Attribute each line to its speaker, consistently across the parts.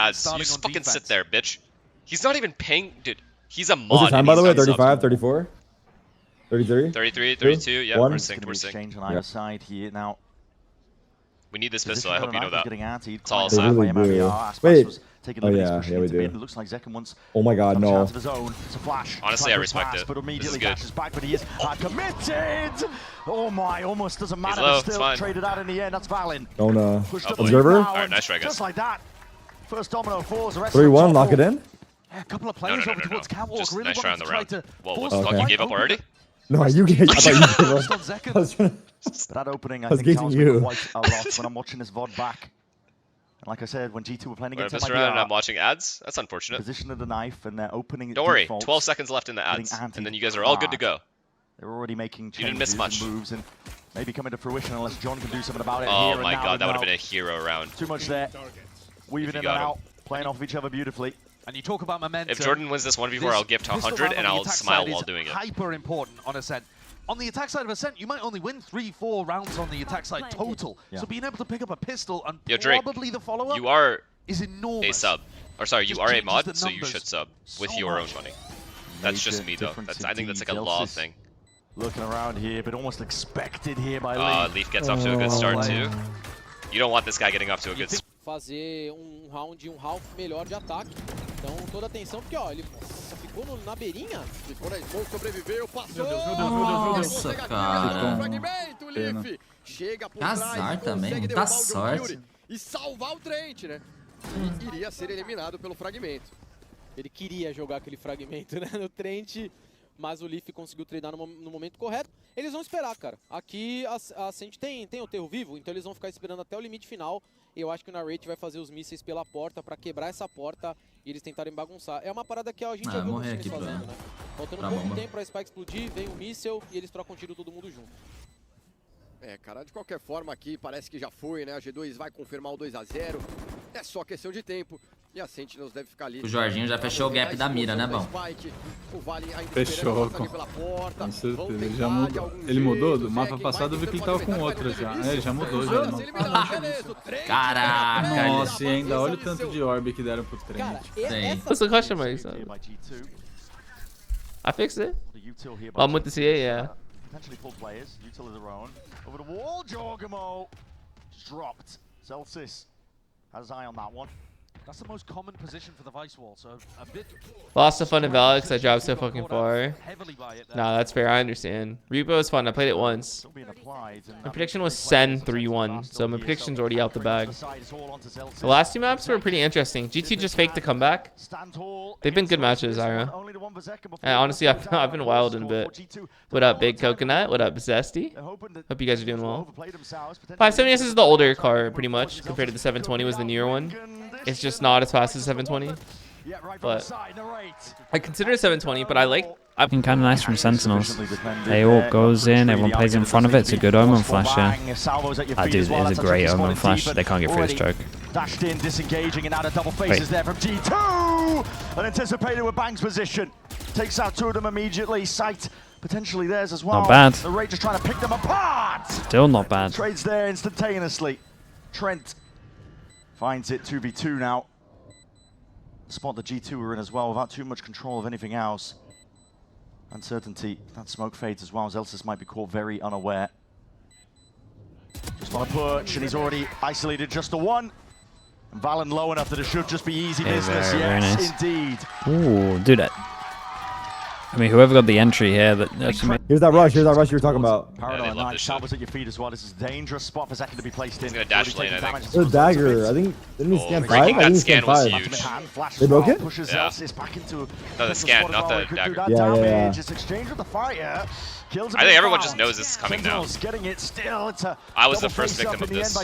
Speaker 1: ads. You just fucking sit there, bitch. He's not even paying, dude. He's a mod.
Speaker 2: What's your time, by the way? 35, 34? 33?
Speaker 1: 33, 32, yeah, we're synced, we're synced.
Speaker 3: Exchange on either side here now.
Speaker 1: We need this pistol, I hope you know that.
Speaker 3: It's
Speaker 1: all
Speaker 2: They
Speaker 1: sad.
Speaker 2: really do. Wait. Oh yeah, we do.
Speaker 3: Looks like Zekken wants
Speaker 2: oh my god, no.
Speaker 1: Honestly, I respect it. This is good.
Speaker 3: Back, but he is committed! Oh my, almost doesn't matter,
Speaker 1: low,
Speaker 3: but still traded out in the end. That's Valen.
Speaker 2: Don't
Speaker 1: Observer? Alright, nice try, guys.
Speaker 3: Just like that. First domino falls, the rest
Speaker 2: 3-1, lock it in?
Speaker 3: Yeah, a couple of players over towards Catwalk.
Speaker 1: Just
Speaker 3: really
Speaker 1: nice try on the round. Whoa, what the
Speaker 2: Okay.
Speaker 1: fuck? You gave up already?
Speaker 2: No, you gave. I thought you gave up.
Speaker 3: That opening, I
Speaker 2: was
Speaker 3: think,
Speaker 2: getting
Speaker 3: tells me
Speaker 2: you.
Speaker 3: quite a lot when I'm watching this VOD back. And like I said, when G2 were playing against
Speaker 1: Mr. Round and I'm watching ads? That's unfortunate.
Speaker 3: position of the knife and they're opening.
Speaker 1: Don't worry, 12 seconds left in the ads, and then you guys are all good to go.
Speaker 3: They're already making changes.
Speaker 1: You didn't miss much.
Speaker 3: And moves and maybe coming to fruition unless John can do something about it.
Speaker 1: Oh my god, that would have been a hero round.
Speaker 3: Too much there. Weaving in and out, playing off each other beautifully.
Speaker 4: And you talk about momentum.
Speaker 1: If Jordan wins this 1v4, I'll gift 100 and I'll smile while doing it.
Speaker 4: Hyper important on Ascent. On the attack side of Ascent, you might only win 3-4 rounds on the attack side total. Yeah. So being able to pick up a pistol and probably the follow-up is enormous.
Speaker 1: A sub. Or sorry, you are a mod, so you should sub with your own money. That's just me though. I think that's like a law thing.
Speaker 3: Looking around here, but almost expected here by Leaf.
Speaker 1: Leaf gets off to a good start too. You don't want this guy getting off to a good start.
Speaker 5: Fazer round half melhor de ataque. Então toda atenção porque ó, ele só ficou na beirinha. Ficou na smoke, sobreviveu, passou.
Speaker 6: Nossa, cara.
Speaker 5: Chega por
Speaker 6: Azar também, muita sorte.
Speaker 5: E salvar o Trent, né? E iria ser eliminado pelo fragmento. Ele queria jogar aquele fragmento, né, no Trent, mas o Leaf conseguiu treinar no momento correto. Eles vão esperar, cara. Aqui a Sent tem o terro vivo, então eles vão ficar esperando até o limite final. E eu acho que o Narrate vai fazer os mísseis pela porta pra quebrar essa porta e eles tentarem bagunçar. É uma parada que a gente já viu os times fazendo, né? Faltando pouco tempo pra Spike explodir, vem o míssel e eles trocam tiro todo mundo junto.
Speaker 7: É, cara, de qualquer forma aqui parece que já foi, né? A G2 vai confirmar o 2 a 0. É só questão de tempo. E a Sentinels deve ficar ali.
Speaker 6: O Jorginho já fechou o gap da mira, né, bom?
Speaker 8: Fechou, com certeza. Ele já mudou. Ele mudou? Do mapa passado eu vi que ele tava com outra já. É, já mudou já.
Speaker 6: Caraca!
Speaker 8: Nossa, e ainda olha o tanto de orb que deram pro Trent.
Speaker 9: What's the question mark? I fixed it. Well, I'm with the CA, yeah.
Speaker 3: Potentially full players. Util of their own. Over the wall, Jorgamo. Dropped. Celsius has his eye on that one.
Speaker 4: That's the most common position for the Vice Wall, so a bit...
Speaker 9: Lost the fun of Valak because I dropped so fucking far. Nah, that's fair, I understand. Repo is fun, I played it once. My prediction was SEN 3-1, so my prediction's already out the bag. The last two maps were pretty interesting. G2 just faked the comeback. They've been good matches, Ira. And honestly, I've been wild in a bit. What up, Big Coconut? What up, Zesty? Hope you guys are doing well. 570S is the older car, pretty much, compared to the 720 was the newer one. It's just not as fast as 720, but I consider it 720. But I like.
Speaker 10: I've been kind of nice from Sentinels. They all goes in, everyone plays in front of it. It's a good omen flash. That dude is a great omen flash. They can't get through this choke.
Speaker 3: Dashed in, disengaging, and out of double faces there from G2. Unanticipated with Bang's position. Takes out two of them immediately. Sight potentially theirs as well.
Speaker 10: Not bad.
Speaker 3: The Rage just trying to pick them apart.
Speaker 10: Still not bad.
Speaker 3: Trades there instantaneously. Trent finds it 2v2 now. Spot the G2 were in as well without too much control of anything else. Uncertainty. That smoke fades as well. Zelsis might be caught very unaware. Just on a perch, and he's already isolated just the one. And Valen low enough that it should just be easy business.
Speaker 10: Very
Speaker 3: Yes,
Speaker 10: nice.
Speaker 3: indeed.
Speaker 10: Ooh, do that. I mean, whoever got the entry here,
Speaker 2: here's that rush you were talking about.
Speaker 3: Parallel nice salvos at your feet as well. This is a dangerous spot for Zekken to be placed in.
Speaker 1: He's gonna dash lane, I think.
Speaker 2: There's a dagger. I think didn't he scan 5?
Speaker 1: Breaking
Speaker 2: I
Speaker 1: that
Speaker 2: think he
Speaker 1: scan
Speaker 2: scanned
Speaker 1: was
Speaker 2: 5.
Speaker 1: huge.
Speaker 2: They broke it?
Speaker 1: Yeah. No, the scan, not the dagger.
Speaker 2: Yeah.
Speaker 3: Just exchange with the fire. Kills
Speaker 1: I think everyone just knows this is coming now.
Speaker 3: Getting it still. It's a
Speaker 1: I was the first victim of this.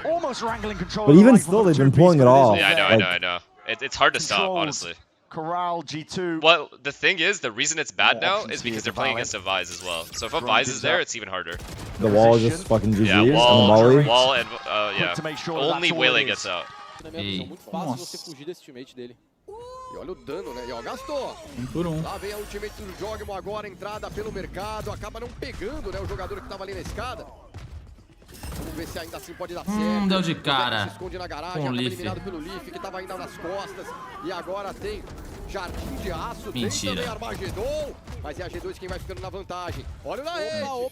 Speaker 3: Almost wrangling control.
Speaker 2: But even still, they've been pulling it off.
Speaker 1: Yeah, I know. It's hard to stop, honestly.
Speaker 3: Corral G2.
Speaker 1: Well, the thing is, the reason it's bad now is because they're playing against a Vise as well. So if a Vise is there, it's even harder.
Speaker 2: The wall is just fucking GG's.
Speaker 1: Yeah, wall and yeah. Only Wele gets out.
Speaker 7: E olha o dano, né? E ó, gastou. Lá vem a ultimate do Jogmo agora, entrada pelo mercado. Acaba não pegando, né, o jogador que tava ali na escada. ver se ainda assim pode dar certo.
Speaker 6: Deu de
Speaker 7: O
Speaker 6: cara.
Speaker 7: se esconde na garagem,
Speaker 6: Com o
Speaker 7: acaba
Speaker 6: Leaf.
Speaker 7: eliminado pelo Leaf, que tava ainda nas costas. E agora tem Jardim de Aço,
Speaker 6: Mentira.
Speaker 7: tem também Armagedon. Mas é a G2 quem vai ficando na vantagem. Olha o Naed. Pegou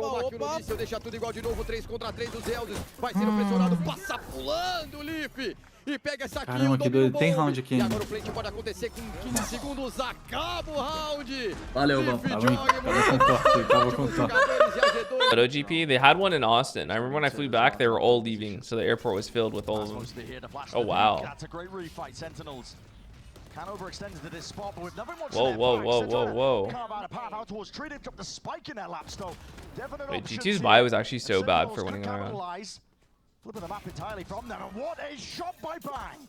Speaker 7: o Maqui no míssil, deixa tudo igual de novo. 3 contra 3 dos Eldes. Vai sendo pressionado, passa pulando o Leaf. E pega essa kill.
Speaker 8: Caramba, que doido. Tem round aqui
Speaker 7: E
Speaker 8: ainda.
Speaker 7: agora o plant pode acontecer com 15 segundos. Acaba o round.
Speaker 6: Valeu, bom.
Speaker 8: Tava com top.
Speaker 9: But OGP, they had one in Austin. I remember when I flew back, they were all leaving, so the airport was filled with all of them. Oh wow.
Speaker 3: That's a great refight, Sentinels. Can overextend into this spot, but with nothing much
Speaker 9: Whoa,
Speaker 3: left.
Speaker 9: whoa,
Speaker 3: Right,
Speaker 9: whoa,
Speaker 3: Sentinel
Speaker 9: whoa, whoa.
Speaker 3: carve out a path out towards Tree. They've dropped the spike in their laps, though. Definite
Speaker 9: Wait,
Speaker 3: options
Speaker 9: G2's
Speaker 3: here.
Speaker 9: buy was actually so
Speaker 3: And
Speaker 9: bad
Speaker 3: Sentinels
Speaker 9: for winning
Speaker 3: could
Speaker 9: that round.
Speaker 3: capitalize. Flipping the map entirely from them, and what a shot by Bang!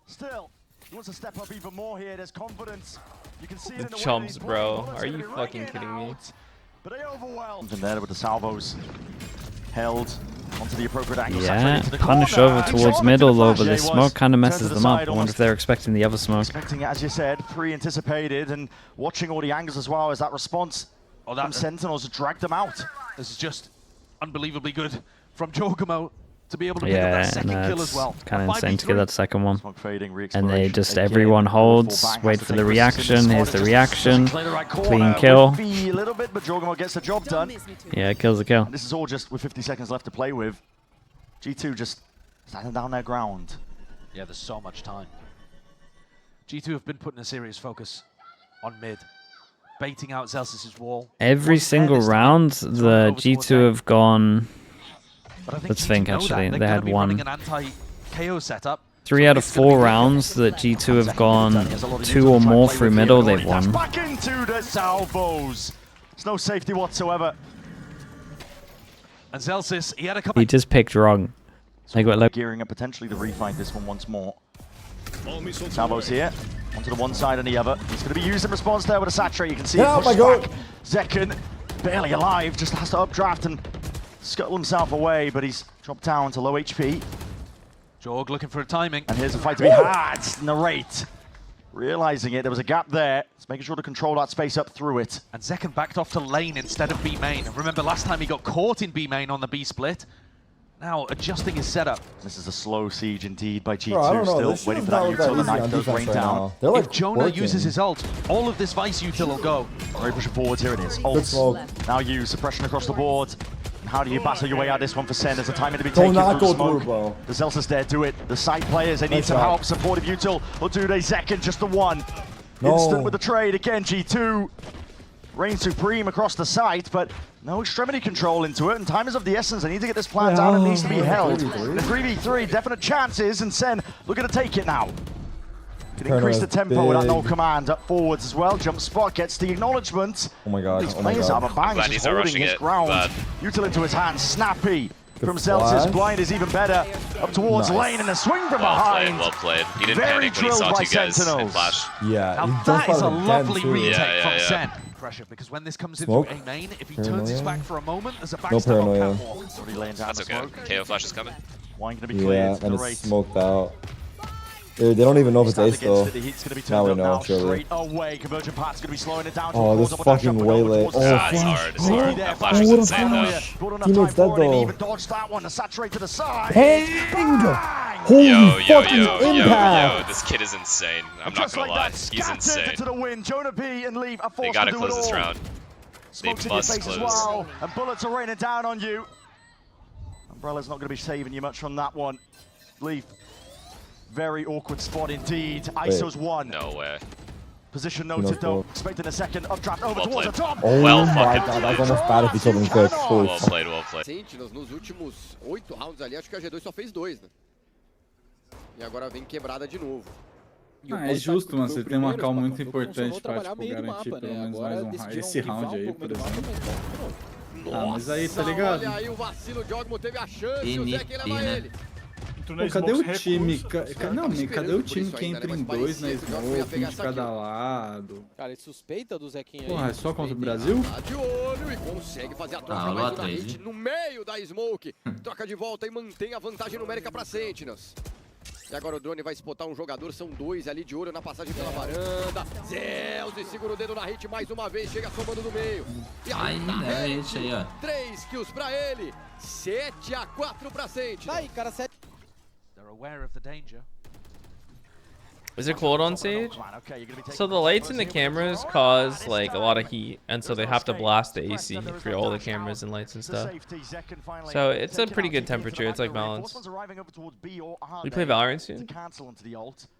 Speaker 3: Still, he wants to step up even more here. There's confidence. You can see it in the way
Speaker 9: Chumps,
Speaker 3: he's
Speaker 9: bro.
Speaker 3: playing.
Speaker 9: Are you
Speaker 3: Bullets
Speaker 9: fucking
Speaker 3: ringing
Speaker 9: kidding me?
Speaker 3: out, but they overwhelmed. Even there with the salvos held onto the appropriate angle.
Speaker 10: Yeah,
Speaker 3: Saturated to the
Speaker 10: punish
Speaker 3: corner.
Speaker 10: over
Speaker 3: He's
Speaker 10: towards
Speaker 3: on
Speaker 10: middle
Speaker 3: into the
Speaker 10: though,
Speaker 3: flash.
Speaker 10: but
Speaker 3: Yeah,
Speaker 10: this
Speaker 3: he
Speaker 10: smoke
Speaker 3: was.
Speaker 10: kind of
Speaker 3: Turned
Speaker 10: messes
Speaker 3: to the
Speaker 10: them up.
Speaker 3: side,
Speaker 10: I wonder if they're expecting the other smoke.
Speaker 3: Expecting it, as you said, pre-anticipated, and watching all the angles as well as that response from Sentinels dragged them out.
Speaker 4: This is just unbelievably good from Jorgamo to be able to pick up that
Speaker 10: Yeah,
Speaker 4: second
Speaker 10: no,
Speaker 4: kill
Speaker 10: it's
Speaker 4: as well.
Speaker 10: kind of insane to get that second one.
Speaker 3: Smoke fading,
Speaker 10: And they
Speaker 3: re-exploration
Speaker 10: just,
Speaker 3: again.
Speaker 10: everyone holds,
Speaker 3: Bang has
Speaker 10: wait
Speaker 3: to
Speaker 10: for
Speaker 3: take
Speaker 10: the
Speaker 3: risks in
Speaker 10: reaction,
Speaker 3: this
Speaker 10: here's
Speaker 3: spot,
Speaker 10: the
Speaker 3: just
Speaker 10: reaction,
Speaker 3: clear the right corner.
Speaker 10: clean kill.
Speaker 3: Whiffy a little bit, but Jorgamo gets the job done.
Speaker 10: Yeah, kills the kill.
Speaker 3: And this is all just with 50 seconds left to play with. G2 just standing down their ground.
Speaker 4: Yeah, there's so much time. G2 have been putting a serious focus on mid, baiting out Zelsys' wall.
Speaker 10: Every single round, the G2 have gone.
Speaker 4: But I think
Speaker 10: Let's
Speaker 4: G2
Speaker 10: think,
Speaker 4: know
Speaker 10: actually.
Speaker 4: that.
Speaker 10: They
Speaker 4: They're
Speaker 10: had
Speaker 4: gonna be
Speaker 10: one.
Speaker 4: running an anti-KO setup.
Speaker 10: 3 out of 4 rounds that G2 have gone 2 or more through middle, they've won.
Speaker 3: Back into the salvos. There's no safety whatsoever.
Speaker 4: And Zelsys, he had a couple.
Speaker 10: He just picked wrong. They got like
Speaker 3: Gearing up potentially to refind this one once more. Salvos here. Onto the one side and the other. He's going to be used in response there with a saturate. You can see
Speaker 2: Yeah,
Speaker 3: it
Speaker 2: my
Speaker 3: pushed
Speaker 2: God.
Speaker 3: back. Zekken, barely alive, just has to updraft and scuttle himself away, but he's dropped down to low HP.
Speaker 4: Jorg looking for a timing.
Speaker 3: And here's a fight to be had. Narrate. Realizing it, there was a gap there. He's making sure to control that space up through it.
Speaker 4: And Zekken backed off to lane instead of B main. Remember last time he got caught in B main on the B split. Now adjusting his setup.
Speaker 3: This is a slow siege indeed by G2.
Speaker 2: Bro, I don't know.
Speaker 3: Still
Speaker 2: This
Speaker 3: waiting
Speaker 2: shit
Speaker 3: for that
Speaker 2: is not
Speaker 3: util. The
Speaker 2: that easy
Speaker 3: knife
Speaker 2: on
Speaker 3: does
Speaker 2: defense
Speaker 3: rain
Speaker 2: right
Speaker 3: down.
Speaker 2: now. They're like
Speaker 4: If Jonah
Speaker 2: working.
Speaker 4: uses his ult, all of this Vice util will go.
Speaker 3: Very pushing forwards. Here it is.
Speaker 2: Good
Speaker 3: Ult.
Speaker 2: smoke.
Speaker 3: Now you suppression across the board. And how do you battle your way out this one for Sen? There's a timing to be
Speaker 2: Do
Speaker 3: taken
Speaker 2: not
Speaker 3: through
Speaker 2: go
Speaker 3: smoke.
Speaker 2: through, bro.
Speaker 3: The Zelsa's there, do it. The side players, they need
Speaker 2: Nice
Speaker 3: some
Speaker 2: shot.
Speaker 3: help. Supportive util. Or do they Zekken just the one?
Speaker 2: No.
Speaker 3: Instant with the trade. Again, G2 reigns supreme across the site, but no extremity control into it. And time is of the essence. They need to get this plan down. It needs to be held.
Speaker 2: 3v3.
Speaker 3: In a 3v3, definite chances. And Sen looking to take it now. Can
Speaker 2: Paranoia
Speaker 3: increase the
Speaker 2: is
Speaker 3: tempo with that
Speaker 2: big.
Speaker 3: no command up forwards as well. Jump spot gets the acknowledgement.
Speaker 2: Oh my god.
Speaker 3: These
Speaker 2: Oh my
Speaker 3: players
Speaker 2: god.
Speaker 3: have a bang,
Speaker 1: Glad
Speaker 3: just
Speaker 1: he's not
Speaker 3: holding
Speaker 1: rushing
Speaker 3: his
Speaker 1: it.
Speaker 3: ground.
Speaker 1: Glad.
Speaker 3: Util into his hand, snappy.
Speaker 2: Good
Speaker 3: From Zelsis,
Speaker 2: flash.
Speaker 3: blind is even better. Up towards
Speaker 2: Nice.
Speaker 3: lane and a swing from
Speaker 1: Well played,
Speaker 3: behind.
Speaker 1: well played. He didn't
Speaker 3: Very
Speaker 1: panic when he
Speaker 3: drilled
Speaker 1: saw
Speaker 3: by
Speaker 1: two guys
Speaker 3: Sentinels.
Speaker 1: and flash.
Speaker 2: Yeah.
Speaker 4: Now
Speaker 2: he
Speaker 4: that
Speaker 2: just
Speaker 4: is a
Speaker 2: started again,
Speaker 4: lovely
Speaker 2: too.
Speaker 4: retake
Speaker 1: Yeah,
Speaker 4: from
Speaker 1: yeah.
Speaker 4: Sen. Pressure, because when this comes into
Speaker 2: Smoke.
Speaker 4: A main, if he turns his
Speaker 2: Paranoia.
Speaker 4: back for a moment, there's a
Speaker 2: No
Speaker 4: backstab on
Speaker 2: paranoia.
Speaker 4: catwalk.
Speaker 3: Already laying down
Speaker 1: That's
Speaker 3: the
Speaker 1: okay.
Speaker 3: smoke.
Speaker 1: KO flash is coming.
Speaker 3: Wine going to be cleared.
Speaker 2: Yeah, and
Speaker 3: Narrate.
Speaker 2: it's smoked out. Dude, they don't even know if it's
Speaker 3: Stand
Speaker 2: ace though.
Speaker 3: against it, the heat's going to be
Speaker 2: Now
Speaker 3: turned
Speaker 2: we
Speaker 3: up
Speaker 2: know,
Speaker 3: now,
Speaker 2: surely.
Speaker 3: straight away. Convergent path's going to be slowing it down.
Speaker 2: Oh, this fucking waylay. Oh,
Speaker 1: Ah, it's
Speaker 2: flash.
Speaker 1: hard. It's hard. That flash
Speaker 2: Oh,
Speaker 1: is
Speaker 2: what a
Speaker 1: insane though.
Speaker 2: flash.
Speaker 3: Brought enough
Speaker 2: Teammate's
Speaker 3: time
Speaker 2: dead
Speaker 3: forward, and he
Speaker 2: though.
Speaker 3: even dodged that one. A saturate to the side.
Speaker 2: Bang!
Speaker 3: Bang!
Speaker 2: Holy
Speaker 1: Yo, yo,
Speaker 2: fucking
Speaker 1: yo, yo,
Speaker 2: impact!
Speaker 1: yo. This kid is insane. I'm not
Speaker 3: Just
Speaker 1: gonna
Speaker 3: like
Speaker 1: lie.
Speaker 3: that,
Speaker 1: He's
Speaker 3: scattered
Speaker 1: insane.
Speaker 3: to the win. Jonah B and Leave are
Speaker 1: They
Speaker 3: forced
Speaker 1: gotta
Speaker 3: to do
Speaker 1: close
Speaker 3: it
Speaker 1: this
Speaker 3: all.
Speaker 1: round.
Speaker 3: Smokes
Speaker 1: They
Speaker 3: in your
Speaker 1: must
Speaker 3: face as
Speaker 1: close.
Speaker 3: well, and bullets are raining down on you. Umbrella's not going to be saving you much from that one. Leaf, very awkward spot indeed. ISO's one.
Speaker 1: No way.
Speaker 3: Position
Speaker 2: No
Speaker 3: noted though.
Speaker 2: smoke.
Speaker 3: Expecting a second updraft over
Speaker 1: Well
Speaker 3: towards the
Speaker 1: played.
Speaker 3: top.
Speaker 2: Oh
Speaker 1: Well
Speaker 2: my
Speaker 1: fucking
Speaker 2: god, that
Speaker 1: played.
Speaker 2: was almost bad if he killed him quick. Holy
Speaker 1: Well
Speaker 2: fuck.
Speaker 1: played, well played.
Speaker 7: Sentinels nos últimos 8 rounds ali, acho que a G2 só fez 2, né? E agora vem quebrada de novo.
Speaker 8: Ah, é justo, mano. Você tem uma call muito importante pra
Speaker 5: trabalhar
Speaker 8: tipo,
Speaker 5: meio do
Speaker 8: garantir
Speaker 5: mapa,
Speaker 8: pelo
Speaker 5: né?
Speaker 8: menos
Speaker 5: Agora
Speaker 8: mais um round.
Speaker 5: decidiram
Speaker 8: Esse
Speaker 5: guivar
Speaker 8: round
Speaker 5: um
Speaker 8: aí,
Speaker 5: pouco
Speaker 8: por
Speaker 5: meio do mapa,
Speaker 8: exemplo.
Speaker 5: mas
Speaker 8: Ah, mas aí, tá
Speaker 7: Nossa,
Speaker 8: ligado?
Speaker 7: Olha aí o vacilo, o Jogmo teve a chance, o Zeke leva ele.
Speaker 8: Pô, cadê o time? Não, cadê o time que entra em dois na smoke, um de cada lado?
Speaker 5: Cara, ele suspeita do Zequinha aí.
Speaker 8: Porra, é só contra o Brasil?
Speaker 7: Tá de olho e consegue fazer a troca
Speaker 6: Ah,
Speaker 7: mais
Speaker 6: lá
Speaker 7: uma
Speaker 6: atrás,
Speaker 7: hit
Speaker 6: hein?
Speaker 7: no meio da Smoke. Troca de volta e mantém a vantagem numérica para Sentinels. E agora o drone vai spotar um jogador, são 2 ali de olho na passagem pela varanda. Zeus segura o dedo na hit mais uma vez, chega somando no meio. E
Speaker 6: Ai,
Speaker 7: na
Speaker 6: né,
Speaker 7: rede,
Speaker 6: gente aí, ó.
Speaker 7: 3 kills pra ele. 7-4 pra Sentinels.
Speaker 5: Tá aí, cara, 7.
Speaker 4: They're aware of the danger.
Speaker 9: Is it cold on stage? So the lights in the cameras cause like a lot of heat, and so they have to blast the AC for all the cameras and lights and stuff. So it's a pretty good temperature. It's like balanced. We play Valorant soon?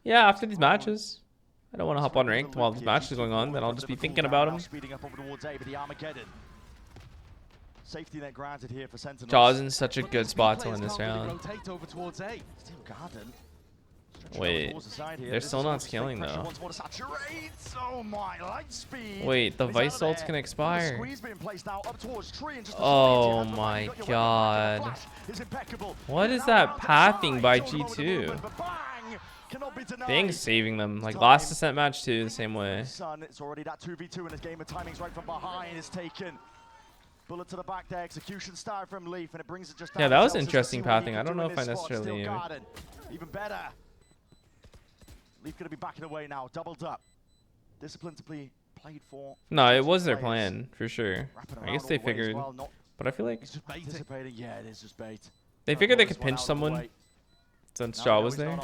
Speaker 9: Yeah, after these matches. I don't want to hop on ranked while this match is going on, then I'll just be thinking about them. Jaws in such a good spot to win this round. Wait, they're still not scaling though. Wait, the Vice ult's gonna expire. Oh my god. What is that pathing by G2? Bang's saving them. Like last Ascent match too, the same way.
Speaker 3: It's already that 2v2 and his game of timings right from behind is taken. Bullet to the back there, execution star from Leaf, and it brings it just down.
Speaker 9: Yeah, that was interesting pathing. I don't know if I necessarily
Speaker 3: even better. Leaf gonna be backing away now, doubled up. Discipline to play played for.
Speaker 9: No, it was their plan for sure. I guess they figured, but I feel like
Speaker 3: yeah, it is just bait.
Speaker 9: They figured they could pinch someone since Shaw was there.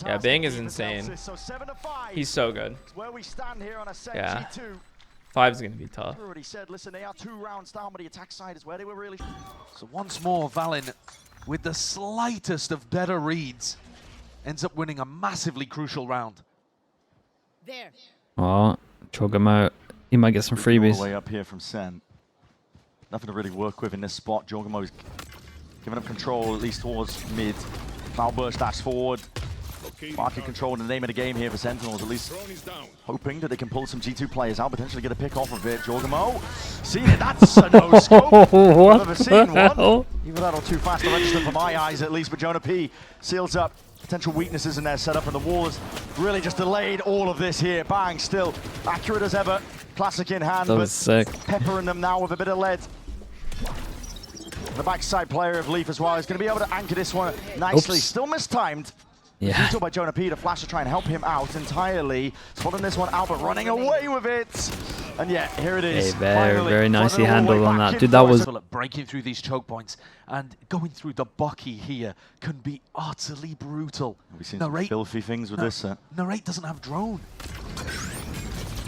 Speaker 9: Yeah, Bang is insane. He's so good. Yeah. 5's gonna be tough.
Speaker 4: So once more, Valin, with the slightest of better reads, ends up winning a massively crucial round.
Speaker 10: Well, chalk him out. He might get some freebies.
Speaker 3: Way up here from Sen. Nothing to really work with in this spot. Jorgamo's giving up control, at least towards mid. Cloudburst dash forward. Market control in the name of the game here for Sentinels, at least hoping that they can pull some G2 players out, potentially get a pick off of it. Jorgamo, seen it, that's a no-scope. I've never seen one. Either that or too fast to register for my eyes at least, but Jonah P seals up potential weaknesses in their setup, and the wall has really just delayed all of this here. Bang, still accurate as ever, classic in hand, but
Speaker 10: sick.
Speaker 3: Peppering them now with a bit of lead. The backside player of Leaf as well is going to be able to anchor this one nicely.
Speaker 10: Oops.
Speaker 3: Still mistimed.
Speaker 10: Yeah.
Speaker 3: By Jonah P to flash to try and help him out entirely. Spotting this one out, but running away with it. And yeah, here it is.
Speaker 10: Hey, very nicely handled on that. Dude, that was...
Speaker 4: Breaking through these choke points and going through the Bucky here can be utterly brutal.
Speaker 3: We've seen some filthy things with this.
Speaker 4: Narrate doesn't have drone.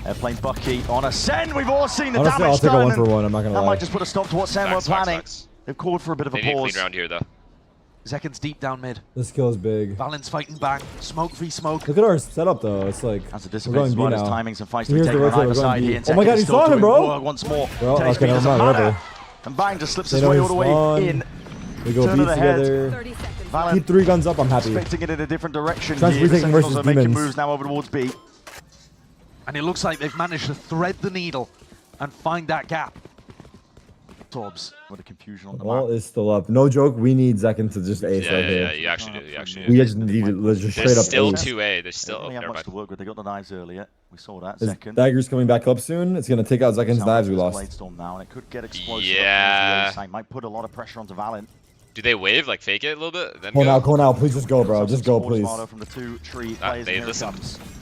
Speaker 3: Airplane Bucky on a Sen. We've all seen the
Speaker 2: Honestly,
Speaker 3: damage
Speaker 2: I'll take
Speaker 3: done.
Speaker 2: a 1 for 1, I'm not gonna lie.
Speaker 3: That might just put a stop to what Sen were planning. They've called for a bit of a
Speaker 1: They
Speaker 3: pause.
Speaker 1: need a clean round here though.
Speaker 4: Zekken's deep down mid.
Speaker 2: This skill is big.
Speaker 4: Valen's fighting back. Smoke v smoke.
Speaker 2: Look at our setup though. It's like
Speaker 3: as a discipline as well as timings and fights to be
Speaker 2: Here's the
Speaker 3: taken on
Speaker 2: rotate,
Speaker 3: either side here.
Speaker 2: oh my god, he saw him, bro!
Speaker 3: Once more.
Speaker 2: Well, okay, never mind, whatever.
Speaker 3: And Bang just slips his way all the way in.
Speaker 2: We go beats together. Keep 3 guns up, I'm happy.
Speaker 3: Expecting it in a different direction
Speaker 2: here.
Speaker 3: The Sentinels are making moves now over towards B.
Speaker 4: And it looks like they've managed to thread the needle and find that gap. Torbs.
Speaker 3: What a confusion on the
Speaker 2: ball
Speaker 3: map.
Speaker 2: is still up. No joke, we need Zekken to just ace right here.
Speaker 1: Yeah, you actually do. You actually do.
Speaker 2: We just need to just straight up
Speaker 1: still
Speaker 2: ace.
Speaker 1: 2A. There's still.
Speaker 3: They have much to work with. They got the knives earlier. We saw that.
Speaker 2: His
Speaker 3: Second.
Speaker 2: dagger's coming back up soon. It's gonna take out Zekken's knives we lost.
Speaker 3: Storm now, and it could get explosive.
Speaker 1: Yeah.
Speaker 3: Might put a lot of pressure onto Valin.
Speaker 1: Do they wave, like fake it a little bit? Then
Speaker 2: Go now, please just go, bro. Just go, please.
Speaker 3: From the 2 tree
Speaker 1: They
Speaker 3: players,
Speaker 1: listen.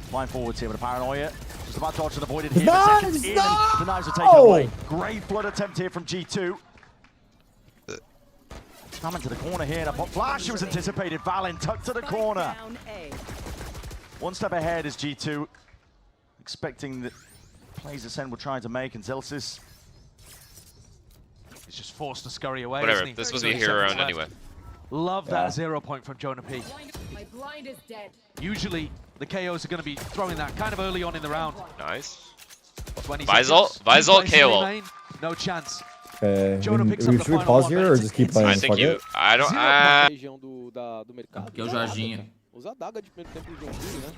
Speaker 3: flying forwards here with a paranoia. Just about dodged and avoided here.
Speaker 2: Nice!
Speaker 3: Seconds in, and the knives are taken away. Great blood attempt here from G2. Coming to the corner here, and a pop flash was anticipated. Valin tucked to the corner. One step ahead is G2, expecting the plays that Sen were trying to make, and Zelsis.
Speaker 4: He's just forced to scurry away.
Speaker 1: Whatever,
Speaker 4: Isn't he?
Speaker 1: this was a hero round anyway.
Speaker 4: Love that 0 point from Jonah P.
Speaker 11: My blind is dead.
Speaker 4: Usually, the KOs are going to be throwing that kind of early on in the round.
Speaker 1: Nice.
Speaker 4: 20
Speaker 1: Visol, KO ult.
Speaker 4: No chance.
Speaker 2: Okay, should we pause here or just keep playing?
Speaker 1: I think you. I don't.
Speaker 6: Aqui é o Jorginho.
Speaker 5: Usa a daga de primeiro tempo do Jorginho, né?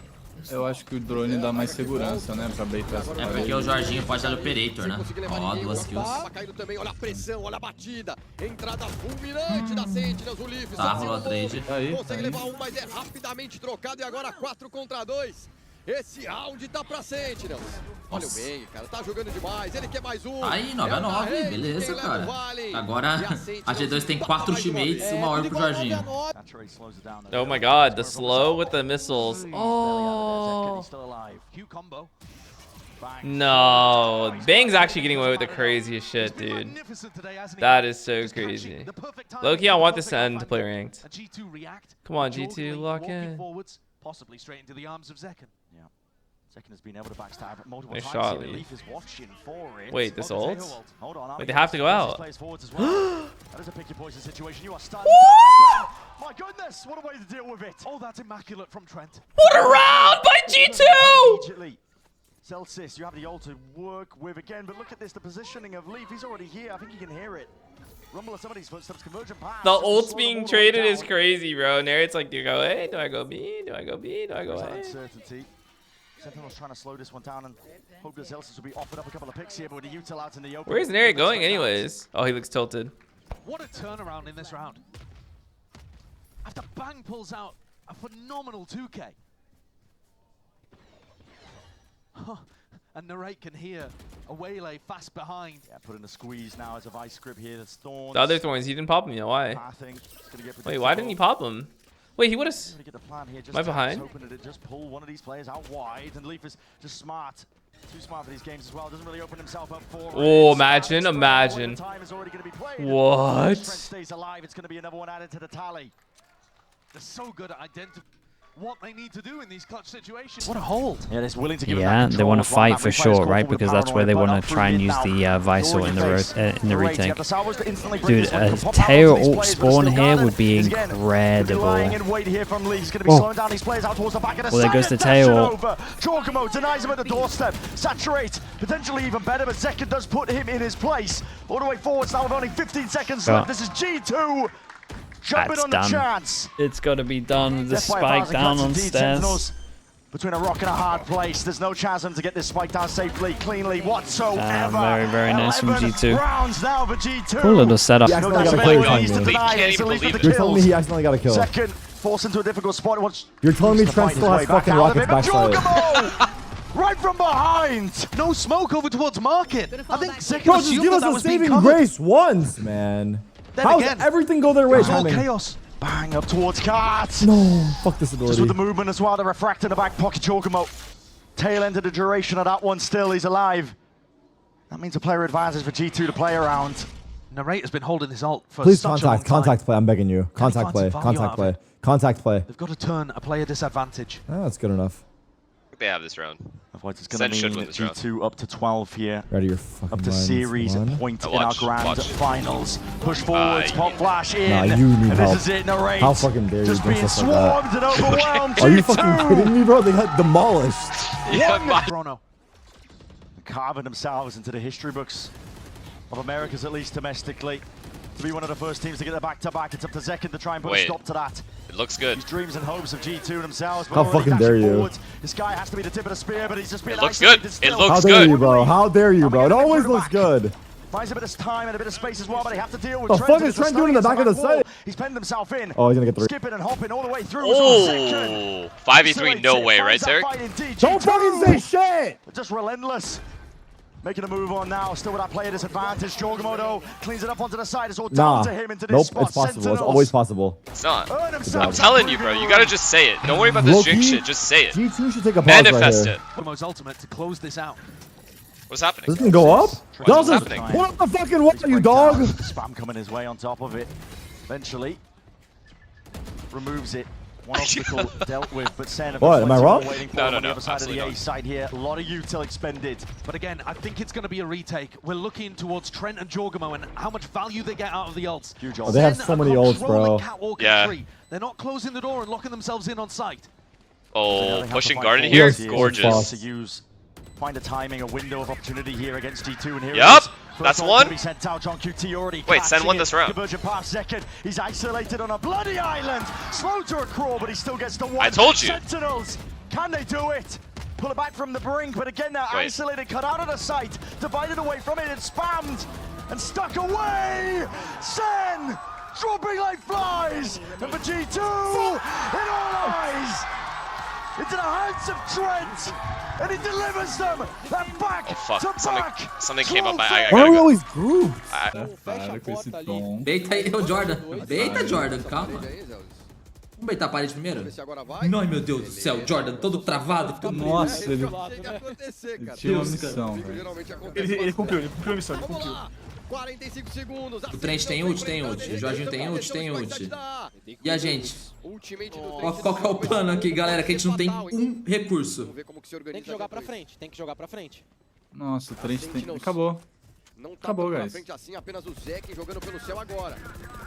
Speaker 8: Eu acho que o drone dá mais segurança, né? Pra baitar essa
Speaker 6: É porque o Jorginho pode dar Operator, né? Ó, 2 kills.
Speaker 7: Caindo também, olha a pressão, olha a batida. Entrada fulminante da Sentinels, o Leaf.
Speaker 6: Tá, rolou a trade.
Speaker 7: Consegue levar um, mas é rapidamente trocado e agora 4 contra 2. Esse round tá pra Sentinels. Olha o Bang, cara, tá jogando demais. Ele quer mais um.
Speaker 6: Aí, 9-9, beleza, cara. Agora a G2 tem 4 ultimates, uma orb pro Jorginho.
Speaker 9: Oh my god, the slow with the missiles. Oh. No, Bang's actually getting away with the craziest shit, dude. That is so crazy. Low-key, I want the Sen to play ranked. Come on, G2, lock in.
Speaker 4: Possibly straight into the arms of Zekken.
Speaker 3: Yeah. Zekken has been able to backstab multiple
Speaker 9: Nice
Speaker 3: times.
Speaker 9: shot,
Speaker 3: Leaf is watching for it.
Speaker 9: Wait, this ult?
Speaker 3: Hold on.
Speaker 9: Wait, they have to go out.
Speaker 3: That is a pick your poison situation. You are stunned. My goodness, what a way to deal with it.
Speaker 4: Oh, that's immaculate from Trent.
Speaker 9: What a round by G2!
Speaker 3: Celsius, you have the ult to work with again, but look at this, the positioning of Leaf. He's already here. I think you can hear it. Rumble of somebody's footsteps, convergent pass.
Speaker 9: The ult's being traded is crazy, bro. Narrate's like, do you go A? Do I go B? Do I go B? Do I go A?
Speaker 3: Uncertainty. Sentinels trying to slow this one down and hope that Celsius will be offered up a couple of picks here, but with the util out in the open.
Speaker 9: Where is Narrate going anyways? Oh, he looks tilted.
Speaker 4: What a turnaround in this round. After Bang pulls out a phenomenal 2K. And Narrate can hear a waylay fast behind.
Speaker 3: Yeah, put in a squeeze now as a vice grip here. That's Thorns.
Speaker 9: The other Thorns, he didn't pop him yet. Why? Wait, why didn't he pop him? Wait, he would have. Am I behind?
Speaker 3: Hoping that it just pull one of these players out wide, and Leaf is just smart. Too smart for these games as well. Doesn't really open himself up for.
Speaker 9: Oh, imagine. What?
Speaker 3: Stays alive. It's going to be another one added to the tally.
Speaker 4: They're so good at identifying what they need to do in these clutch situations. What a hold.
Speaker 3: Yeah, they're willing to give
Speaker 10: they want to fight for sure, right? Because that's where they want to try and use the Visor in the retake. Dude, a tail ult spawn here would be incredible.
Speaker 3: Well,
Speaker 10: there goes the tail.
Speaker 3: Jorgamo denies him at the doorstep. Saturate, potentially even better, but Zekken does put him in his place. All the way forwards now with only 15 seconds left. This is G2. Jumping on the chance.
Speaker 10: It's got to be done with the spike down on stairs.
Speaker 3: Between a rock and a hard place, there's no chance to get this spike down safely, cleanly whatsoever.
Speaker 10: Very, very nice from G2.
Speaker 3: Rounds now for G2.
Speaker 10: Cool little setup.
Speaker 2: He accidentally got a kill. You're telling me he accidentally got a kill.
Speaker 3: Second, forced into a difficult spot.
Speaker 2: You're telling me Trent still has fucking rockets backside.
Speaker 3: Right from behind!
Speaker 4: No smoke over towards market. I think Zekken
Speaker 2: Bro, just give us a saving grace once, man. How's everything go their way?
Speaker 4: Chaos.
Speaker 3: Bang up towards Cart.
Speaker 2: No, fuck this ability.
Speaker 3: Just with the movement as well, the refract in the back pocket. Jorgamo. Tail end of the duration of that one still. He's alive. That means a player advantage for G2 to play around.
Speaker 4: Narrate has been holding his ult for
Speaker 2: Please
Speaker 4: such a long time.
Speaker 2: contact play. I'm begging you. Contact play. Contact play.
Speaker 4: They've got to turn a player disadvantage.
Speaker 2: Oh, that's good enough.
Speaker 1: They have this round.
Speaker 3: Otherwise, it's going to mean G2 up to 12 here.
Speaker 2: Ready your fucking
Speaker 3: up to series point in our grand finals. Push forwards, pop flash in.
Speaker 2: Nah, you need help.
Speaker 3: This is it, Narrate.
Speaker 2: How fucking dare you
Speaker 3: just being swarmed and overwhelmed.
Speaker 2: Are you fucking kidding me, bro? They got demolished.
Speaker 3: Toronto. Carving themselves into the history books of Americas, at least domestically. To be one of the first teams to get the back-to-back. It's up to Zekken to try and put a stop to that.
Speaker 1: It looks good.
Speaker 3: His dreams and hopes of G2 themselves.
Speaker 2: How fucking dare you?
Speaker 3: Forward. This guy has to be the tip of the spear, but he's just been
Speaker 1: It looks good. It looks
Speaker 2: How
Speaker 1: good.
Speaker 2: dare you, bro? How dare you, bro? It always looks good.
Speaker 3: Finds a bit of time and a bit of space as well, but they have to deal with
Speaker 2: the fuck is Trent doing in the back of the site?
Speaker 3: He's penned himself in.
Speaker 2: Oh, he's gonna get the
Speaker 3: skipping and hopping all the way through.
Speaker 1: Oh, 5v3, no way, right, Tarik?
Speaker 2: Don't fucking say shit!
Speaker 3: Just relentless. Making a move on now, still with that player disadvantage. Jorgamo cleans it up onto the side. It's all down to him into this spot.
Speaker 2: It's possible. Sentinels. It's always possible.
Speaker 1: It's not. I'm telling you, bro. You gotta just say it. Don't worry about this jinx shit. Just say it.
Speaker 2: G2 should take a pause
Speaker 1: Manifest
Speaker 2: right
Speaker 1: it.
Speaker 4: Jorgamo's ultimate to close this out.
Speaker 1: What's happening?
Speaker 2: This can go up?
Speaker 1: What's happening?
Speaker 2: What the fucking what are you, dog?
Speaker 3: Spam coming his way on top of it. Eventually. Removes it. One obstacle dealt with, but Sen.
Speaker 2: What, am I wrong?
Speaker 1: No,
Speaker 3: on the other side of the A side here. A lot of util expended.
Speaker 4: But again, I think it's going to be a retake. We're looking towards Trent and Jorgamo and how much value they get out of the ults.
Speaker 3: Huge
Speaker 2: ults. They have so many ults, bro.
Speaker 4: Yeah. They're not closing the door and locking themselves in on site.
Speaker 1: Oh, pushing guard in here, gorgeous.
Speaker 3: To use, find a timing, a window of opportunity here against G2, and here
Speaker 1: yep, that's one.
Speaker 3: Wait,
Speaker 1: Sen won this round.
Speaker 3: He's isolated on a bloody island. Slow to a crawl, but he still gets the one.
Speaker 1: I told you.
Speaker 3: Sentinels, can they do it? Pull it back from the brink, but again they're isolated, cut out of the sight, divided away from it, and spammed and stuck away. Sen dropping like flies, and for G2, in all eyes. Into the hands of Trent, and he delivers them and back to back.
Speaker 1: Something came up.
Speaker 2: Why are we always grouped?
Speaker 6: Deita aí, o Jordan. Deita, Jordan, calma. Vamos beitar a parede primeiro? Ai, meu Deus do céu. Jordan todo travado.
Speaker 8: Nossa, ele tinha uma
Speaker 6: Deus,
Speaker 8: missão, velho.
Speaker 12: Ele cumpriu a missão, ele cumpriu.
Speaker 7: 45 segundos.
Speaker 6: O Trent tem ult? Tem ult. O Jorginho tem ult? Tem ult. E a gente? Qual que é o plano aqui, galera? Que a gente não tem um recurso.
Speaker 5: Tem que jogar pra frente, tem que jogar pra frente.
Speaker 8: Nossa, o Trent tem... Acabou.
Speaker 7: Não tá
Speaker 8: Acabou,
Speaker 7: na
Speaker 8: guys.
Speaker 7: frente assim, apenas o Zek jogando pelo céu agora.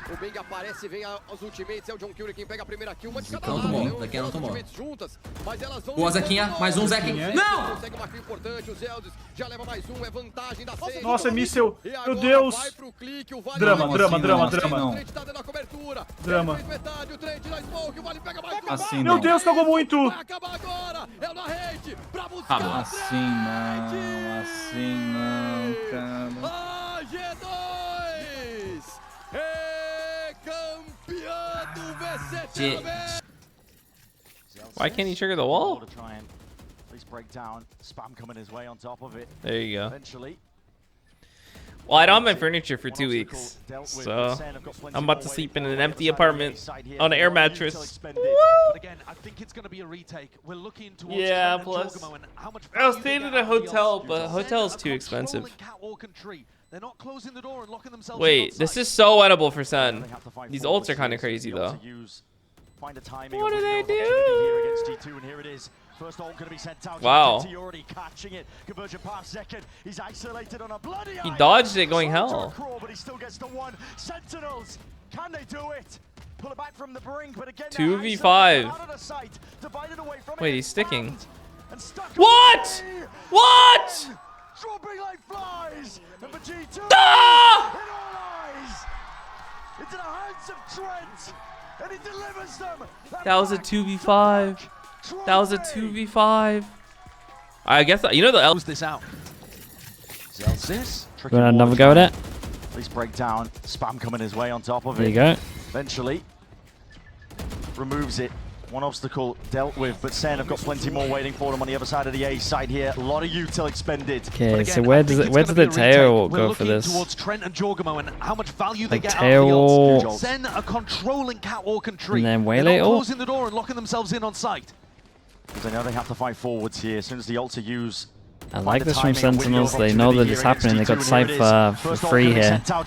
Speaker 7: O Bang aparece, vem os ultimates, é o John Curie quem pega a primeira kill, uma de cada lado.
Speaker 6: Daqui não tomou.
Speaker 7: Juntas, mas elas vão...
Speaker 6: Boa, Zequinha. Mais um, Zequinha. Não!
Speaker 7: Consegue uma kill importante, o Zeldis já leva mais um, é vantagem da SEN.
Speaker 12: Nossa, é míssel. Meu Deus. Drama. Drama.
Speaker 8: Assim
Speaker 12: Meu
Speaker 8: não.
Speaker 12: Deus, cagou muito.
Speaker 7: Vai acabar agora, é o na rede, pra buscar.
Speaker 8: Assim não, cara.
Speaker 7: A G2 é campeã do VCT.
Speaker 9: Why can't he trigger the wall? There you go. Well, I don't have my furniture for 2 weeks, so I'm about to sleep in an empty apartment on an air mattress. Yeah, plus I was staying in a hotel, but a hotel is too expensive. Wait, this is so winnable for Sen. These ults are kind of crazy though. What do they do? Wow. He dodged it going hell.
Speaker 3: Can they do it? Pull it back from the brink, but again,
Speaker 9: 2v5. Wait, he's sticking. What? What?
Speaker 3: Dropping like flies. Number G2.
Speaker 9: Ah!
Speaker 3: Into the hands of Trent, and he delivers them.
Speaker 9: That was a 2v5. That was a 2v5. I guess you know the L.
Speaker 4: This out.
Speaker 10: You want another go at it?
Speaker 3: Please break down. Spam coming his way on top of it.
Speaker 10: There you go.
Speaker 3: Eventually removes it. One obstacle dealt with, but SEN have got plenty more waiting for them on the other side of the A side here. A lot of util expended.
Speaker 10: Okay, so where did the tail go for this?
Speaker 4: Towards Trent and Jorgamo and how much value they
Speaker 10: Like
Speaker 4: get
Speaker 10: tail,
Speaker 4: out of the ults. SEN are controlling Catwalk and Tree.
Speaker 10: and then
Speaker 4: They're
Speaker 10: Waylay
Speaker 4: not
Speaker 10: ult?
Speaker 4: closing the door and locking themselves in on site.
Speaker 3: Because they know they have to fight forwards here. As soon as the ults are used.
Speaker 10: I like this from Sentinels. They know that it's happening. They got Cypher for free here. Oh,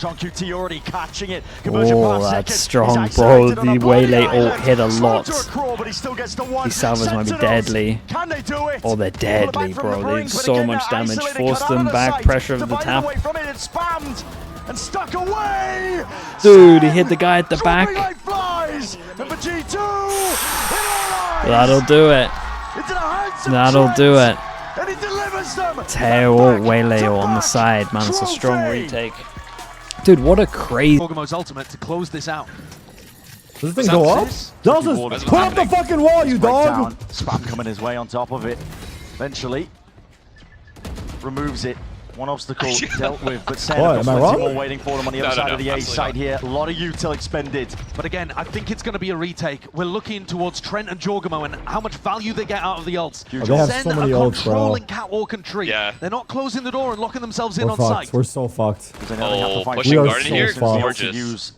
Speaker 10: that's strong, bro. The Waylay ult hit a lot. These salvos might be deadly. Oh, they're deadly, bro. They do so much damage. Force them back. Pressure of the tap. Dude, he hit the guy at the back. That'll do it. That'll do it. Tail ult, Waylay ult on the side, man. It's a strong retake. Dude, what a crazy.
Speaker 4: Jorgamo's ultimate to close this out.
Speaker 2: Does this thing go up? Doses, put up the fucking wall, you dog!
Speaker 3: Spam coming his way on top of it. Eventually removes it. One obstacle dealt with, but SEN have got plenty more waiting for them on the other side of the A side here. A lot of util expended.
Speaker 4: But again, I think it's going to be a retake. We're looking towards Trent and Jorgamo and how much value they get out of the ults.
Speaker 2: They have so many ults, bro.
Speaker 4: Controlling Catwalk and Tree. Yeah. They're not closing the door and locking themselves in on site.
Speaker 2: We're so fucked.
Speaker 1: Oh, pushing guard in here, gorgeous.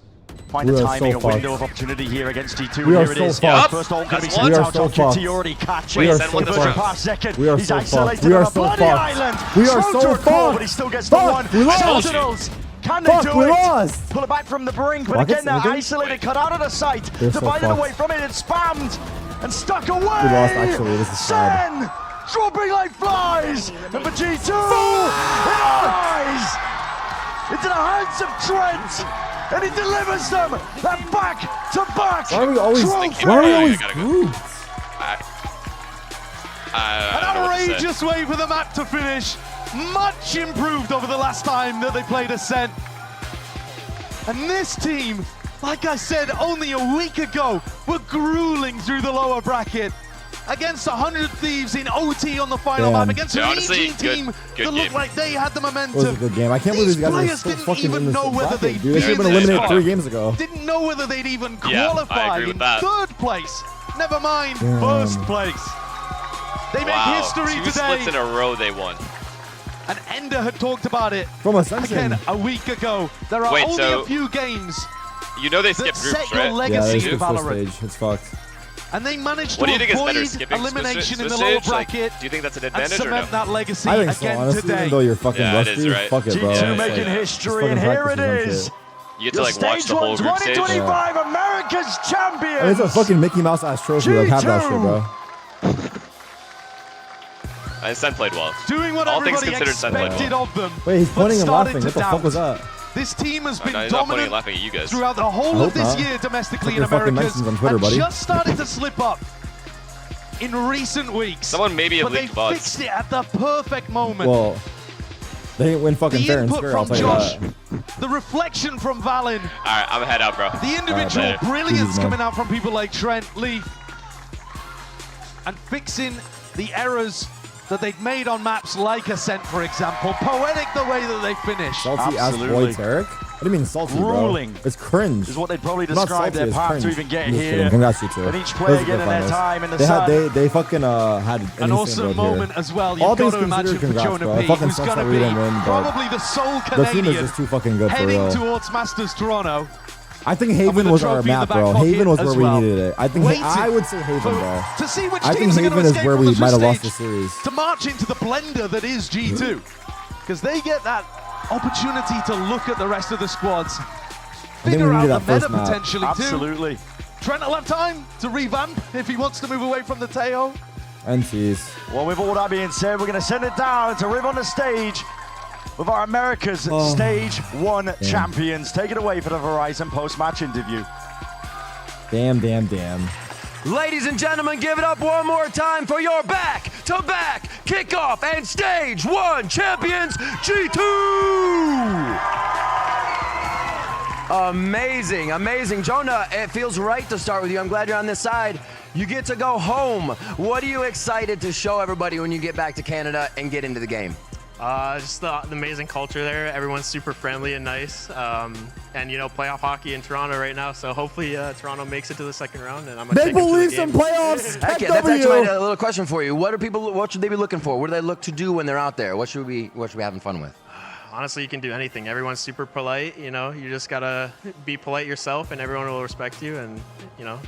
Speaker 3: Find the timing, a window of opportunity here against G2.
Speaker 2: We are
Speaker 3: here it
Speaker 2: so
Speaker 3: is.
Speaker 2: fucked.
Speaker 3: First ult going to be
Speaker 2: We
Speaker 3: sent
Speaker 2: are
Speaker 3: out.
Speaker 2: so fucked.
Speaker 3: already catching.
Speaker 2: We are
Speaker 3: it.
Speaker 2: so
Speaker 3: Conversion
Speaker 2: fucked.
Speaker 3: past second.
Speaker 2: We are
Speaker 3: He's
Speaker 2: so
Speaker 3: isolated
Speaker 2: fucked. We
Speaker 3: on
Speaker 2: are
Speaker 3: a
Speaker 2: so
Speaker 3: bloody
Speaker 2: fucked.
Speaker 3: island.
Speaker 2: We are so
Speaker 3: Soldier core,
Speaker 2: fucked.
Speaker 3: but he still gets the one.
Speaker 2: We lost.
Speaker 3: Sentinels. Can they do
Speaker 2: we
Speaker 3: it?
Speaker 2: lost.
Speaker 3: Pull it back from the brink, but
Speaker 2: Rockets,
Speaker 3: again they're
Speaker 2: anything?
Speaker 3: isolated, cut out of the sight.
Speaker 2: They're so
Speaker 3: Divided
Speaker 2: fucked.
Speaker 3: away from it, it's spammed and stuck away.
Speaker 2: We lost, actually. This is sad.
Speaker 3: SEN dropping like flies. Number G2 rise into the hands of Trent. And he delivers them that back to back.
Speaker 2: Why are we always grouped?
Speaker 4: An outrageous way for the map to finish. Much improved over the last time that they played a SEN. And this team, like I said only a week ago, were grueling through the lower bracket. Against 100 Thieves in OT on the final map, against an EG team that looked like they had the momentum.
Speaker 2: It was a good game. I can't believe these guys
Speaker 4: players
Speaker 2: are so
Speaker 4: didn't
Speaker 2: fucking
Speaker 4: even
Speaker 2: in this
Speaker 4: know whether
Speaker 2: bracket,
Speaker 4: they'd
Speaker 2: dude. They should have been eliminated 3 games ago.
Speaker 4: Didn't know whether they'd even
Speaker 1: Yeah, I
Speaker 4: qualify
Speaker 1: agree with
Speaker 4: in
Speaker 1: that.
Speaker 4: 3rd place. Never mind,
Speaker 2: Damn.
Speaker 4: 1st place. They make history
Speaker 1: 2
Speaker 4: today.
Speaker 1: splits in a row they won.
Speaker 4: And Ender had talked about it
Speaker 2: From Ascension.
Speaker 4: again a week ago. There are only a few games
Speaker 1: You know they skip
Speaker 4: that
Speaker 1: groups,
Speaker 4: set your
Speaker 1: right?
Speaker 2: Yeah, they
Speaker 4: legacy
Speaker 2: skip
Speaker 4: in
Speaker 2: first
Speaker 4: Valorant.
Speaker 2: stage. It's fucked.
Speaker 4: And they managed
Speaker 1: What do
Speaker 4: to
Speaker 1: you think is better,
Speaker 4: avoid
Speaker 1: skipping
Speaker 4: elimination in the
Speaker 1: Swiss
Speaker 4: lower
Speaker 1: stage? Like,
Speaker 4: bracket
Speaker 1: do you think that's an
Speaker 4: and
Speaker 1: advantage or no?
Speaker 4: cement that legacy
Speaker 2: I think so,
Speaker 4: again
Speaker 2: honestly,
Speaker 4: today.
Speaker 2: even though you're fucking
Speaker 1: Yeah, it
Speaker 2: rusty,
Speaker 1: is, right?
Speaker 2: fuck it, bro.
Speaker 3: G2
Speaker 2: It's
Speaker 3: making
Speaker 2: like,
Speaker 3: history,
Speaker 2: just
Speaker 3: and
Speaker 2: fucking
Speaker 3: here it
Speaker 2: practice
Speaker 3: is.
Speaker 2: some shit.
Speaker 1: You get to like watch
Speaker 3: Stage
Speaker 1: the whole
Speaker 3: 1
Speaker 1: group stage.
Speaker 3: 2025 America's champions.
Speaker 2: I mean, it's a fucking Mickey Mouse ass trophy. Like, have that shit, bro.
Speaker 1: And Sen played well.
Speaker 4: Doing what
Speaker 1: All things
Speaker 4: everybody
Speaker 1: considered, Sen played
Speaker 4: expected
Speaker 1: well.
Speaker 4: of them.
Speaker 2: Wait, he's
Speaker 4: but
Speaker 2: pointing and
Speaker 4: started
Speaker 2: laughing.
Speaker 4: to
Speaker 2: What the fuck
Speaker 4: doubt.
Speaker 2: was that?
Speaker 4: This team has been
Speaker 1: No, he's not pointing and
Speaker 4: dominant
Speaker 1: laughing at you guys.
Speaker 4: throughout the whole
Speaker 2: hope
Speaker 4: of this
Speaker 2: not.
Speaker 4: year domestically
Speaker 2: Check
Speaker 4: in
Speaker 2: your fucking
Speaker 4: Americas,
Speaker 2: mentions on Twitter,
Speaker 4: and
Speaker 2: buddy.
Speaker 4: just started to slip up in recent weeks.
Speaker 1: Someone maybe
Speaker 4: but
Speaker 1: have
Speaker 4: they
Speaker 1: leaked VODs.
Speaker 4: fixed it at the perfect moment.
Speaker 2: Well, they didn't win fucking
Speaker 4: the
Speaker 2: fair and
Speaker 4: input
Speaker 2: square, I'll
Speaker 4: from
Speaker 2: tell you
Speaker 4: Josh,
Speaker 2: that.
Speaker 4: the reflection from Valen,
Speaker 1: Alright, I'm head out, bro.
Speaker 4: the individual
Speaker 1: later.
Speaker 4: brilliance
Speaker 2: Jeez, man.
Speaker 4: coming out from people like Trent, Leaf, and fixing the errors that they'd made on maps like Ascent, for example. Poetic the way that they finished.
Speaker 2: Salty ass boy
Speaker 3: Absolutely.
Speaker 2: Tarik? What do you mean salty,
Speaker 3: Ruling.
Speaker 2: bro? It's cringe.
Speaker 3: Is what they'd probably
Speaker 2: Not
Speaker 3: describe
Speaker 2: salty,
Speaker 3: their
Speaker 2: it's
Speaker 3: path
Speaker 2: cringe.
Speaker 3: to even get
Speaker 2: I'm just
Speaker 3: here.
Speaker 2: kidding. Congrats, you two.
Speaker 3: And each player
Speaker 2: Those are the
Speaker 3: getting their
Speaker 2: finals.
Speaker 3: time in the
Speaker 2: they
Speaker 3: sun.
Speaker 2: They fucking had an
Speaker 4: An awesome
Speaker 2: insane road
Speaker 4: moment
Speaker 2: here.
Speaker 4: as well.
Speaker 2: All
Speaker 4: You've got
Speaker 2: things
Speaker 4: to imagine
Speaker 2: considered,
Speaker 4: for
Speaker 2: congrats,
Speaker 4: Jonah
Speaker 2: bro.
Speaker 4: P,
Speaker 2: Fucking
Speaker 4: who's
Speaker 2: sucks
Speaker 4: going
Speaker 2: that
Speaker 4: to
Speaker 2: we
Speaker 4: be
Speaker 2: didn't win, but
Speaker 4: probably the sole
Speaker 2: the team is
Speaker 4: Canadian
Speaker 2: just too fucking good for
Speaker 4: heading
Speaker 2: real.
Speaker 4: towards Masters Toronto.
Speaker 2: I think
Speaker 4: with
Speaker 2: Haven
Speaker 4: a
Speaker 2: was our
Speaker 4: trophy in the
Speaker 2: map,
Speaker 4: back
Speaker 2: bro.
Speaker 4: pocket
Speaker 2: Haven was
Speaker 4: as
Speaker 2: where we
Speaker 4: well.
Speaker 2: needed it. I think
Speaker 4: Waiting
Speaker 2: I would say Haven, bro.
Speaker 4: To see which
Speaker 2: I think
Speaker 4: teams are going
Speaker 2: Haven
Speaker 4: to
Speaker 2: is
Speaker 4: escape
Speaker 2: where
Speaker 4: from
Speaker 2: we
Speaker 4: the
Speaker 2: might have
Speaker 4: Swiss
Speaker 2: lost the
Speaker 4: stage
Speaker 2: series.
Speaker 4: to march into the blender that is G2, because they get that opportunity to look at the rest of the squads,
Speaker 2: I think we
Speaker 4: figure out
Speaker 2: needed
Speaker 4: the
Speaker 2: that first
Speaker 4: meta
Speaker 2: map.
Speaker 4: potentially
Speaker 3: Absolutely.
Speaker 4: too. Trent will have time to revamp if he wants to move away from the Teo.
Speaker 2: NCs.
Speaker 3: Well, with all that being said, we're going to send it down to Riv on the stage with our America's Stage 1 champions. Take it away for the Verizon post-match interview.
Speaker 2: Damn.
Speaker 13: Ladies and gentlemen, give it up one more time for your back-to-back kickoff and Stage 1 champions, G2! Amazing, amazing. Jonah, it feels right to start with you. I'm glad you're on this side. You get to go home. What are you excited to show everybody when you get back to Canada and get into the game?
Speaker 14: Just the amazing culture there. Everyone's super friendly and nice. And, you know, playoff hockey in Toronto right now. So hopefully Toronto makes it to the second round. And I'm gonna
Speaker 2: Big beliefs in playoffs.
Speaker 13: Okay, that's actually a little question for you. What should they be looking for? What do they look to do when they're out there? What should we be having fun with?
Speaker 14: Honestly, you can do anything. Everyone's super polite. You know, you just gotta be polite yourself, and everyone will respect you. And you know,